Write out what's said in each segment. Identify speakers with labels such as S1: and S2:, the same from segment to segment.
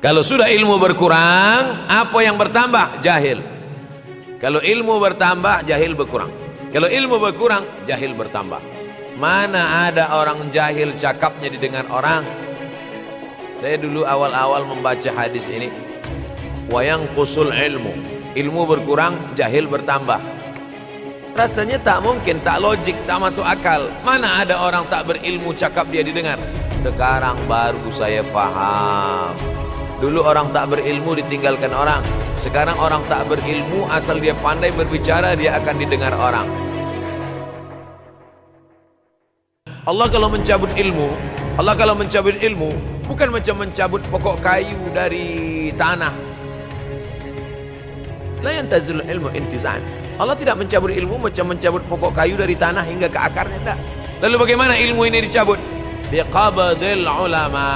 S1: Kalau sudah ilmu berkurang, apa yang bertambah? Jahil. Kalau ilmu bertambah, jahil berkurang. Kalau ilmu berkurang, jahil bertambah. Mana ada orang jahil cakapnya didengar orang? Saya dulu awal-awal membaca hadis ini, wayang kusul ilmu, ilmu berkurang, jahil bertambah. Rasanya tak mungkin, tak logik, tak masuk akal. Mana ada orang tak berilmu cakap dia didengar? Sekarang baru saya faham. Dulu orang tak berilmu ditinggalkan orang. Sekarang orang tak berilmu, asal dia pandai berbicara, dia akan didengar orang. Allah kalau mencabut ilmu, bukan macam mencabut pokok kayu dari tanah. La yantazul ilmu intizan. Allah tidak mencabut ilmu macam mencabut pokok kayu dari tanah hingga ke akarnya, tidak. Lalu bagaimana ilmu ini dicabut? Biqabdil ulama.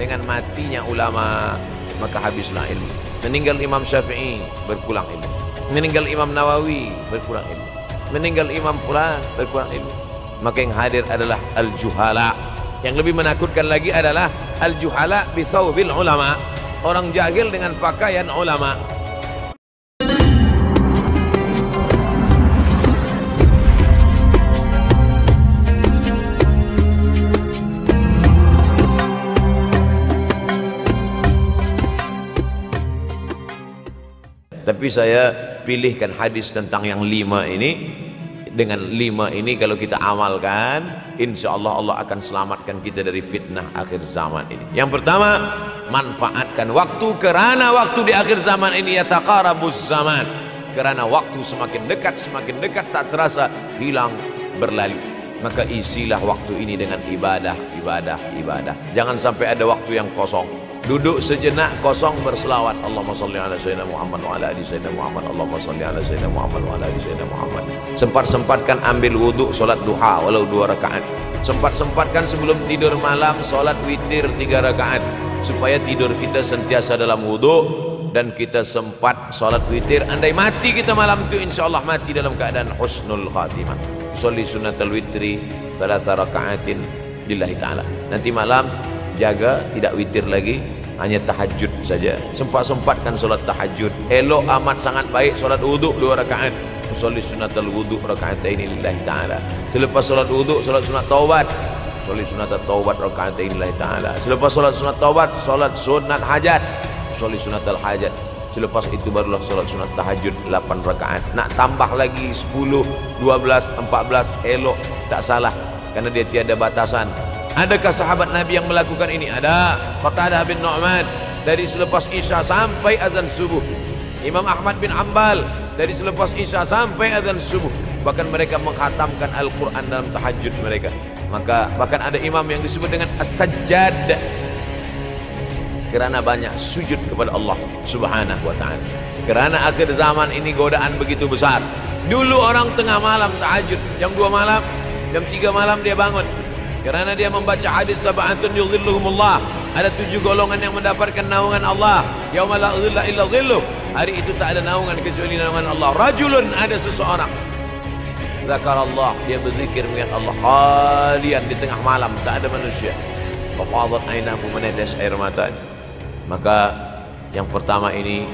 S1: Dengan matinya ulama, maka habislah ilmu. Meninggal Imam Syafi'i, berkurang ilmu. Meninggal Imam Nawawi, berkurang ilmu. Meninggal Imam Fulan, berkurang ilmu. Maka yang hadir adalah al-juhala. Yang lebih menakutkan lagi adalah al-juhala bi thawbil ulama. Orang jahil dengan pakaian ulama. Tapi saya pilihkan hadis tentang yang 5 ini. Dengan 5 ini kalau kita amalkan, insya Allah Allah akan selamatkan kita dari fitnah akhir zaman ini. Yang pertama, manfaatkan waktu, kerana waktu di akhir zaman ini yataqarabuz zaman. Kerana waktu semakin dekat tak terasa, hilang berlalu. Maka isilah waktu ini dengan ibadah. Jangan sampai ada waktu yang kosong. Duduk sejenak kosong berselawat, Allahumma salli ala sayyidina Muhammad wa ala ali sayyidina Muhammad, Allahumma salli ala sayyidina Muhammad wa ala ali sayyidina Muhammad. Sempat-sempatkan ambil wudhu, solat duha walau 2 rakaat. Sempat-sempatkan sebelum tidur malam solat witir 3 rakaat, supaya tidur kita sentiasa dalam wudhu dan kita sempat solat witir. Andai mati kita malam itu, insyaallah mati dalam keadaan husnul khatimah. Sholli sunnatal witri 3 rakaatin lillahi ta'ala. Nanti malam jaga tidak witir lagi, hanya tahajud saja. Sempat-sempatkan solat tahajud. Elok amat sangat baik solat wudhu 2 rakaat. Sholli sunnatal wudhu raka'ataini lillahi ta'ala. Selepas solat wudhu, solat sunat taubat. Sholli sunnatat taubat raka'ataini lillahi ta'ala. Selepas solat sunat taubat, solat sunat hajat. Sholli sunatal hajat. Selepas itu barulah solat sunat tahajud 8 rakaat. Nak tambah lagi 10, 12, 14, elok, tak salah, karena dia tiada batasan. Adakah sahabat Nabi yang melakukan ini? Ada. Qatadah bin Nu'man dari selepas Isya sampai azan subuh. Imam Ahmad bin Hanbal dari selepas Isya sampai azan subuh. Bahkan mereka mengkhatamkan Al-Quran dalam tahajud mereka. Maka bahkan ada imam yang disebut dengan As-Sajjad, kerana banyak sujud kepada Allah Subhanahu wa ta'ala. Kerana akhir zaman ini godaan begitu besar. Dulu orang tengah malam tahajud, jam 2 malam, jam 3 malam dia bangun. Kerana dia membaca hadis sab'atun yudhilluhumullah. Ada 7 golongan yang mendapatkan naungan Allah. Yauma la dhilla illa dhilluh. Hari itu tak ada naungan kecuali naungan Allah. Rajulun, ada seseorang, zakarallah, dia berzikir mengingat Allah khalian di tengah malam, tak ada manusia. Fafadat ainahu, menetes air mata. Maka yang pertama ini,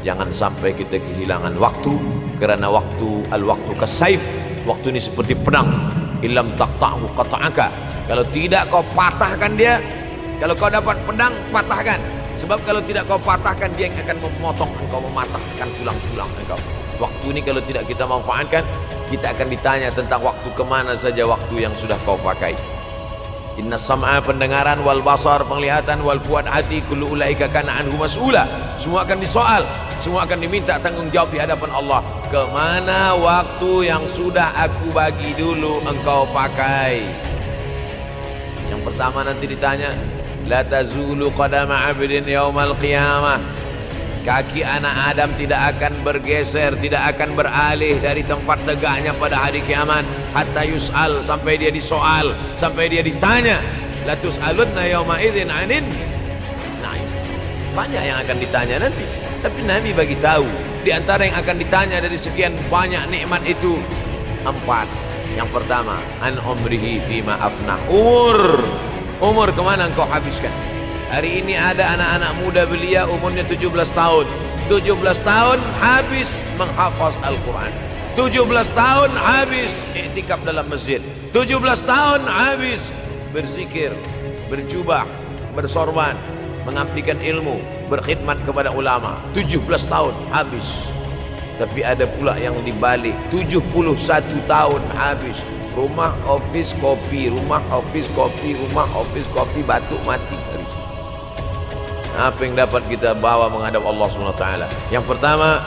S1: jangan sampai kita kehilangan waktu. Kerana waktu, al-waktu kasaif. Waktu ini seperti pedang. Illam taqta'hu qata'aka. Kalau tidak kau patahkan dia. Kalau kau dapat pedang, patahkan. Sebab kalau tidak kau patahkan, dia yang akan memotong engkau, mematahkan tulang-tulang engkau. Waktu ini kalau tidak kita manfaatkan, kita akan ditanya tentang waktu, kemana saja waktu yang sudah kau pakai. Inna sam'a, pendengaran, wal basar, penglihatan, wal fuad, hati, kullu ulaika kana anhu mas'ula. Semua akan disoal, semua akan diminta tanggung jawab di hadapan Allah. Kemana waktu yang sudah aku bagi dulu engkau pakai? Yang pertama nanti ditanya, la tazulu qadama 'abdin yaumal qiyamah. Kaki anak Adam tidak akan bergeser, tidak akan beralih dari tempat tegaknya pada hari kiamat, hatta yus'al, sampai dia disoal, sampai dia ditanya. La tus'alunna yauma idzin 'anin na'im. Banyak yang akan ditanya nanti, tapi Nabi bagi tahu di antara yang akan ditanya dari sekian banyak nikmat itu 4. Yang pertama, an umrihi fima afnah. Umur kemana engkau habiskan? Hari ini ada anak-anak muda belia umurnya 17 tahun. 17 tahun habis menghafaz Al-Quran. 17 tahun habis iktikaf dalam masjid. 17 tahun habis berzikir, berjubah, bersorban, mengabdikan ilmu, berkhidmat kepada ulama. 17 tahun habis. Tapi ada pula yang dibalik, 71 tahun habis. Rumah, office, kopi, rumah, office, kopi, rumah, office, kopi, batuk mati. Apa yang dapat kita bawa menghadap Allah SWT? Yang pertama,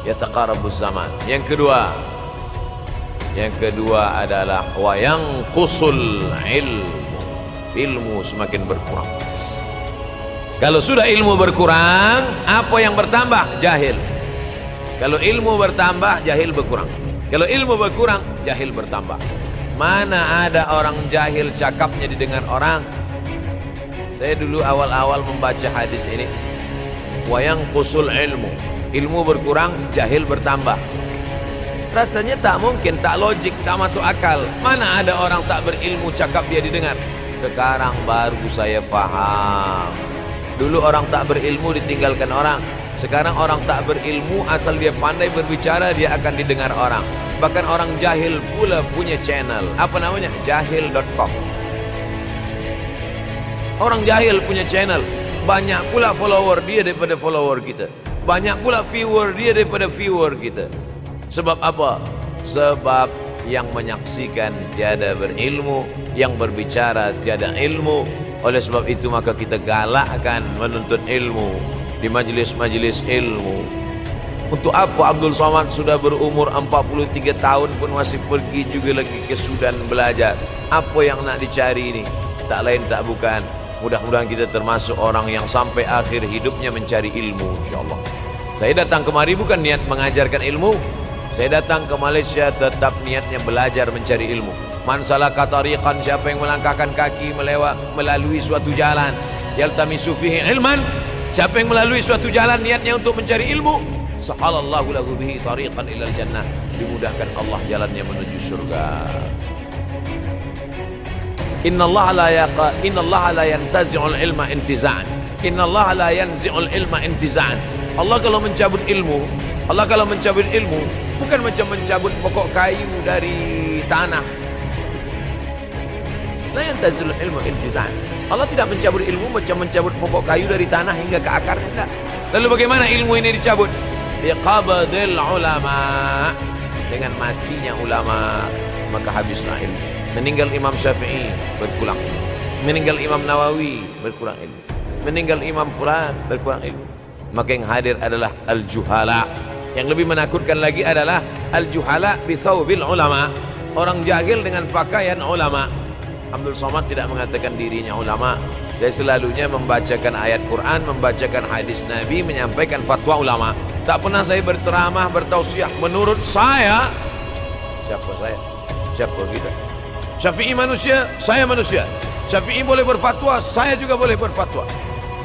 S1: yataqarabuz zaman. Yang kedua adalah wa yanqusul ilmu semakin berkurang. Kalau sudah ilmu berkurang, apa yang bertambah? Jahil. Kalau ilmu bertambah, jahil berkurang. Kalau ilmu berkurang, jahil bertambah. Mana ada orang jahil cakapnya didengar orang? Saya dulu awal-awal membaca hadis ini, wa yanqusul ilmu berkurang, jahil bertambah. Rasanya tak mungkin, tak logik, tak masuk akal. Mana ada orang tak berilmu cakap dia didengar? Sekarang baru saya faham. Dulu orang tak berilmu ditinggalkan orang. Sekarang orang tak berilmu asal dia pandai berbicara, dia akan didengar orang. Bahkan orang jahil pula punya channel. Apa namanya? Jahil.com. Orang jahil punya channel. Banyak pula follower dia daripada follower kita. Banyak pula viewer dia daripada viewer kita. Sebab apa? Sebab yang menyaksikan tiada berilmu, yang berbicara tiada ilmu. Oleh sebab itu maka kita galakkan menuntut ilmu di majlis-majlis ilmu. Untuk apa Abdul Somad sudah berumur 43 tahun pun masih pergi juga lagi ke Sudan belajar? Apa yang nak dicari ini? Tak lain tak bukan, mudah-mudahan kita termasuk orang yang sampai akhir hidupnya mencari ilmu, insyaAllah. Saya datang kemari bukan niat mengajarkan ilmu. Saya datang ke Malaysia tetap niatnya belajar mencari ilmu. Man salaka tariqan, siapa yang melangkahkan kaki melalui suatu jalan, yaltamisu fihi ilman, siapa yang melalui suatu jalan niatnya untuk mencari ilmu, sahalallahu lahu bihi tariqan ilal jannah, dimudahkan Allah jalannya menuju surga. Innallaha la yantazi'ul ilma intiza'an. Innallaha la yanzi'ul ilma intiza'an. Allah kalau mencabut ilmu, bukan macam mencabut pokok kayu dari tanah. La yantazi'ul ilma intiza'an. Allah tidak mencabut ilmu macam mencabut pokok kayu dari tanah hingga ke akar, tidak. Lalu bagaimana ilmu ini dicabut? Biqabdil ulama. Dengan matinya ulama maka habislah ilmu. Meninggal Imam Syafi'i, berkurang ilmu. Meninggal Imam Nawawi, berkurang ilmu. Meninggal Imam Fulan, berkurang ilmu. Maka yang hadir adalah al-juhala. Yang lebih menakutkan lagi adalah al-juhala bithawbil ulama. Orang jahil dengan pakaian ulama. Abdul Somad tidak mengatakan dirinya ulama. Saya selalunya membacakan ayat Quran, membacakan hadis Nabi, menyampaikan fatwa ulama. Tak pernah saya berteramah, bertausiah. Menurut saya, siapa saya? Siapa kita? Syafi'i manusia, saya manusia. Syafi'i boleh berfatwa, saya juga boleh berfatwa.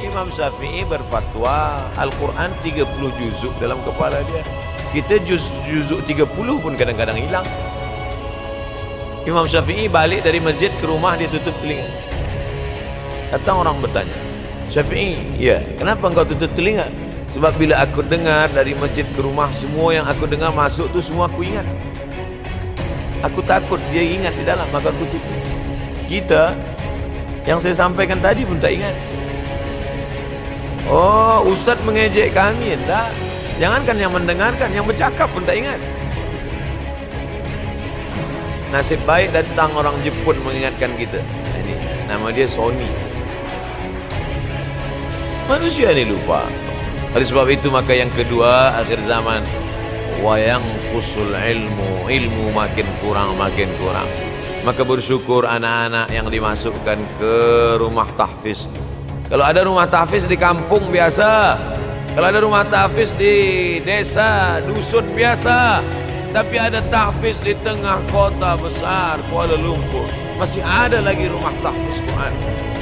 S1: Imam Syafi'i berfatwa Al-Quran 30 juzuk dalam kepala dia. Kita juzuk 30 pun kadang-kadang hilang. Imam Syafi'i balik dari masjid ke rumah, dia tutup telinga. Datang orang bertanya, Syafi'i, ya, kenapa engkau tutup telinga? Sebab bila aku dengar dari masjid ke rumah, semua yang aku dengar masuk tu semua aku ingat. Aku takut dia ingat di dalam, maka aku tutup. Kita yang saya sampaikan tadi pun tak ingat. Oh, ustaz mengejek kami, tak? Jangankan yang mendengarkan, yang bercakap pun tak ingat. Nasib baik datang orang Jepun mengingatkan kita. Ini nama dia Sony. Manusia ni lupa. Oleh sebab itu maka yang kedua akhir zaman, wa yanqusul ilmu makin kurang. Maka bersyukur anak-anak yang dimasukkan ke rumah tahfiz. Kalau ada rumah tahfiz di kampung biasa, kalau ada rumah tahfiz di desa, dusun biasa, tapi ada tahfiz di tengah kota besar Kuala Lumpur, masih ada lagi rumah tahfiz Quran.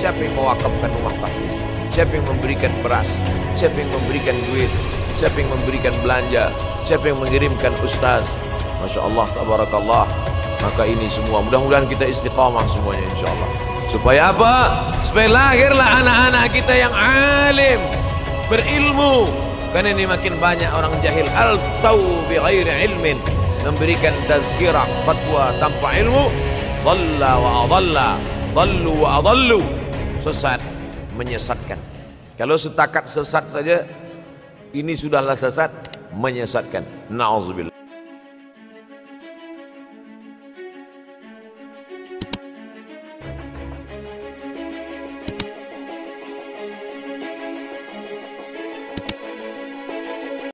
S1: Siapa yang mewakafkan rumah tahfiz? Siapa yang memberikan beras? Siapa yang memberikan duit? Siapa yang memberikan belanja? Siapa yang mengirimkan ustaz? Masya Allah, tabarakallah. Maka ini semua mudah-mudahan kita istiqamah semuanya, insya Allah. Supaya apa? Supaya lahirlah anak-anak kita yang alim, berilmu. Karena ini makin banyak orang jahil. Al-ftau bi ghairi ilmin, memberikan tazkirah, fatwa tanpa ilmu. Dhalla wa adalla, dhallu wa adallu, sesat, menyesatkan. Kalau setakat sesat saja, ini sudahlah sesat, menyesatkan. Na'udzubillah.